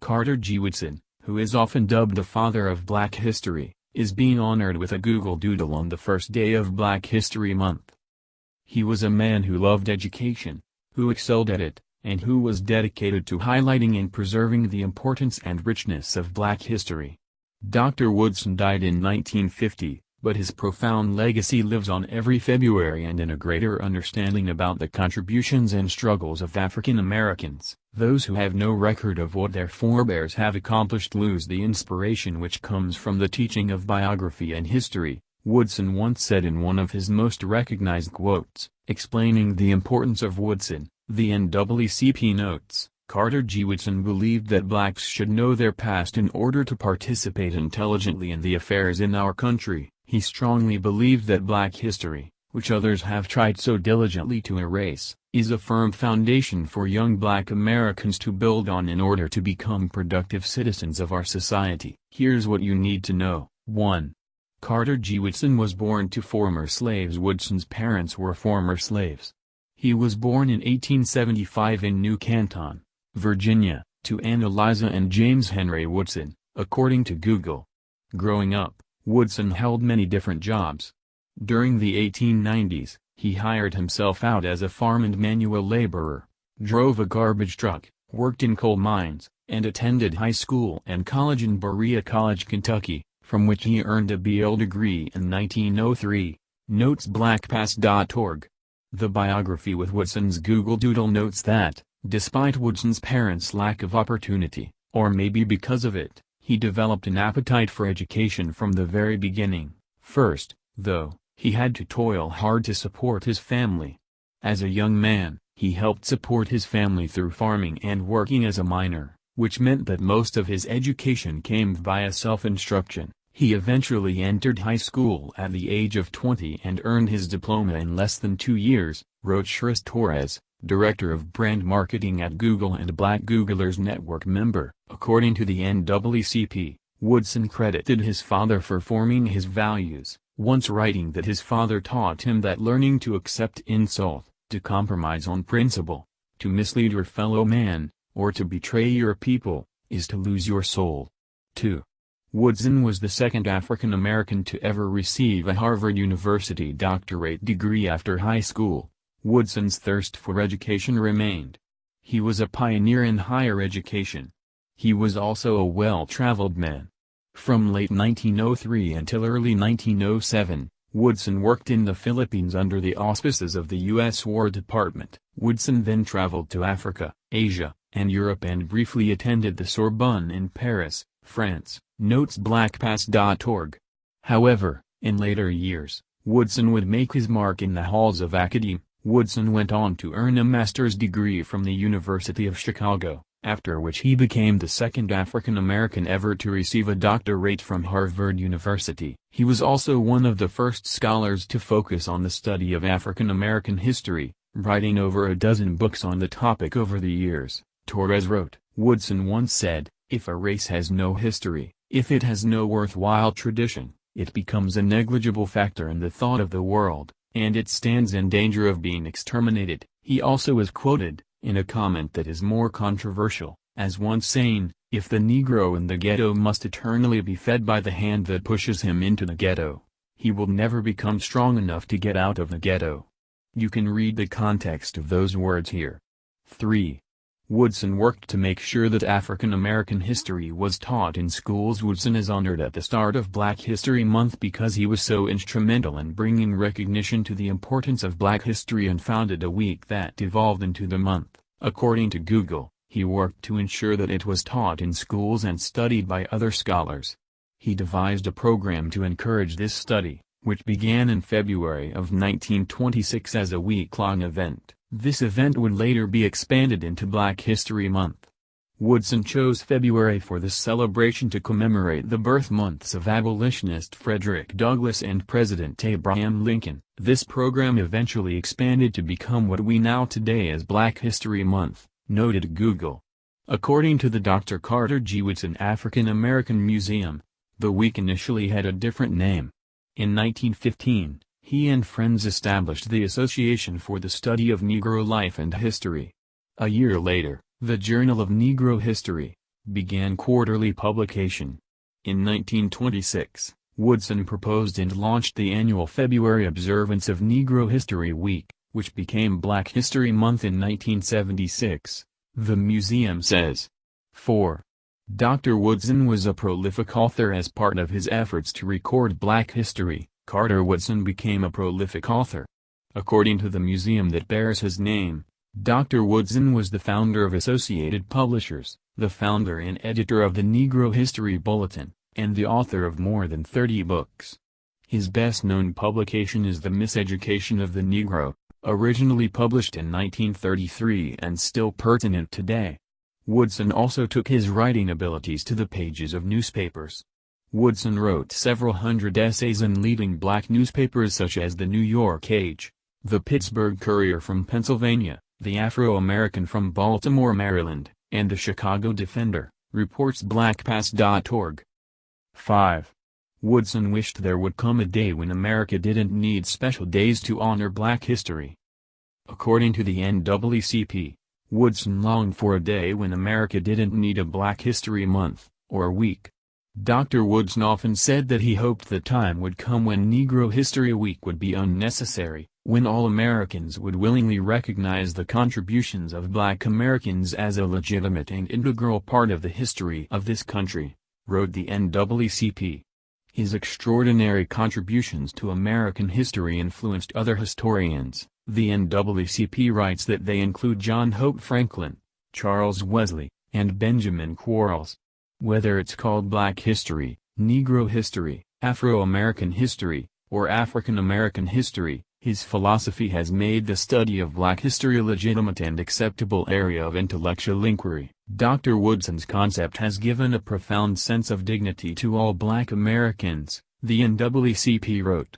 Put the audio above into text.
Carter G. Woodson, who is often dubbed the father of Black history, is being honored with a Google Doodle on the first day of Black History Month. He was a man who loved education, who excelled at it, and who was dedicated to highlighting and preserving the importance and richness of Black history. Dr. Woodson died in 1950, but his profound legacy lives on every February and in a greater understanding about the contributions and struggles of African Americans. Those who have no record of what their forebears have accomplished lose the inspiration which comes from the teaching of biography and history, Woodson once said in one of his most recognized quotes. Explaining the importance of Woodson, the NAACP notes, Carter G. Woodson believed that blacks should know their past in order to participate intelligently in the affairs in our country. He strongly believed that Black history, which others have tried so diligently to erase, is a firm foundation for young Black Americans to build on in order to become productive citizens of our society. Here's what you need to know. 1. Carter G. Woodson was born to former slaves. Woodson's parents were former slaves. He was born in 1875 in New Canton, Virginia, to Ann Eliza and James Henry Woodson, according to Google. Growing up, Woodson held many different jobs. During the 1890s, he hired himself out as a farm and manual laborer, drove a garbage truck, worked in coal mines, and attended high school and college in Berea College, Kentucky, from which he earned a BL degree in 1903, notes blackpast.org. The biography with Woodson's Google Doodle notes that, despite Woodson's parents' lack of opportunity, or maybe because of it, he developed an appetite for education from the very beginning. First, though, he had to toil hard to support his family. As a young man, he helped support his family through farming and working as a miner, which meant that most of his education came via self-instruction. He eventually entered high school at the age of 20 and earned his diploma in less than 2 years, wrote Sharice Torres, director of brand marketing at Google and Black Googlers Network member. According to the NAACP, Woodson credited his father for forming his values, once writing that his father taught him that learning to accept insult, to compromise on principle, to mislead your fellow man, or to betray your people, is to lose your soul. 2. Woodson was the second African American to ever receive a Harvard University doctorate degree after high school. Woodson's thirst for education remained. He was a pioneer in higher education. He was also a well-traveled man. From late 1903 until early 1907, Woodson worked in the Philippines under the auspices of the U.S. War Department. Woodson then traveled to Africa, Asia, and Europe and briefly attended the Sorbonne in Paris, France, notes blackpast.org. However, in later years, Woodson would make his mark in the halls of academia. Woodson went on to earn a master's degree from the University of Chicago, after which he became the second African American ever to receive a doctorate from Harvard University. He was also one of the first scholars to focus on the study of African American history, writing over a dozen books on the topic over the years. Torres wrote, Woodson once said, "If a race has no history, if it has no worthwhile tradition, it becomes a negligible factor in the thought of the world, and it stands in danger of being exterminated." He also is quoted, in a comment that is more controversial, as once saying, "If the Negro in the ghetto must eternally be fed by the hand that pushes him into the ghetto, he will never become strong enough to get out of the ghetto." You can read the context of those words here. 3. Woodson worked to make sure that African American history was taught in schools. Woodson is honored at the start of Black History Month because he was so instrumental in bringing recognition to the importance of Black history and founded a week that evolved into the month. According to Google, he worked to ensure that it was taught in schools and studied by other scholars. He devised a program to encourage this study, which began in February of 1926 as a week-long event. This event would later be expanded into Black History Month. Woodson chose February for this celebration to commemorate the birth months of abolitionist Frederick Douglass and President Abraham Lincoln. This program eventually expanded to become what we know today as Black History Month, noted Google. According to the Dr. Carter G. Woodson African American Museum, the week initially had a different name. In 1915, he and friends established the Association for the Study of Negro Life and History. A year later, the Journal of Negro History, began quarterly publication. In 1926, Woodson proposed and launched the annual February observance of Negro History Week, which became Black History Month in 1976, the museum says. 4. Dr. Woodson was a prolific author. As part of his efforts to record Black history, Carter Woodson became a prolific author. According to the museum that bears his name, Dr. Woodson was the founder of Associated Publishers, the founder and editor of the Negro History Bulletin, and the author of more than 30 books. His best-known publication is The Miseducation of the Negro, originally published in 1933 and still pertinent today. Woodson also took his writing abilities to the pages of newspapers. Woodson wrote several hundred essays in leading black newspapers such as the New York Age, the Pittsburgh Courier from Pennsylvania, the Afro-American from Baltimore, Maryland, and the Chicago Defender, reports blackpast.org. 5. Woodson wished there would come a day when America didn't need special days to honor Black history. According to the NAACP, Woodson longed for a day when America didn't need a Black History Month, or week. Dr. Woodson often said that he hoped the time would come when Negro History Week would be unnecessary, when all Americans would willingly recognize the contributions of Black Americans as a legitimate and integral part of the history of this country, wrote the NAACP. His extraordinary contributions to American history influenced other historians. The NAACP writes that they include John Hope Franklin, Charles Wesley, and Benjamin Quarles. Whether it's called Black history, Negro history, Afro-American history, or African American history, his philosophy has made the study of Black history a legitimate and acceptable area of intellectual inquiry. Dr. Woodson's concept has given a profound sense of dignity to all Black Americans, the NAACP wrote.